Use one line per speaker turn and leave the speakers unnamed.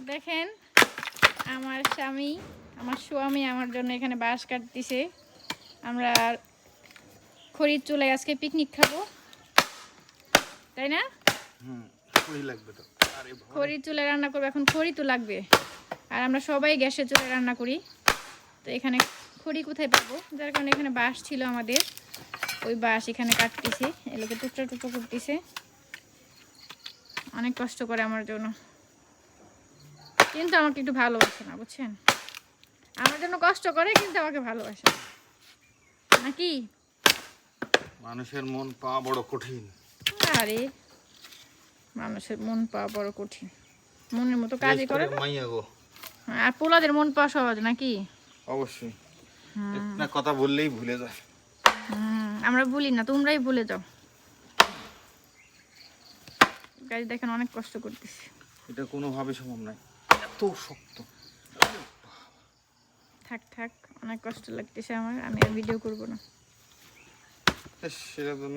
দেখেন আমার স্বামী আমার জন্য এখানে বাঁশ কাটতেছে। আমরা খড়ির চুলায় আজকে পিকনিক খাবো, তাই না?
খড়ি লাগবে তো। আরে
খড়ির চুলায় রান্না করবো, এখন খড়ি তো লাগবে। আর আমরা সবাই গ্যাসের চুলায় রান্না করি, তো এখানে খড়ি কোথায় পাবো? যার কারণে এখানে বাঁশ ছিল আমাদের, ওই বাঁশ এখানে কাটতেছে, এগুলোকে টুকরো টুকরো করতেছে। অনেক কষ্ট করে আমার জন্য, কিন্তু আমাকে একটু ভালোবাসে না, বুঝছেন? আমার জন্য কষ্ট করে কিন্তু আমাকে ভালোবাসে নাকি?
মানুষের মন পাওয়া বড় কঠিন।
আরে মানুষের মন পাওয়া বড় কঠিন, মনের মতো কাজই করে না।
মাইয়া গো,
আর পোলাদের মন পাওয়া সহজ নাকি?
অবশ্যই। একটা কথা বললেই ভুলে যায়।
আমরা ভুলি না, তোমরাই ভুলে যাও। গাছ দেখেন অনেক কষ্ট করতেছি।
এটা কোনোভাবে সম্ভব নয়, এত শক্ত।
থাক থাক, অনেক কষ্ট লাগতেছে আমার, আমি আর ভিডিও করব না।
সেটা তো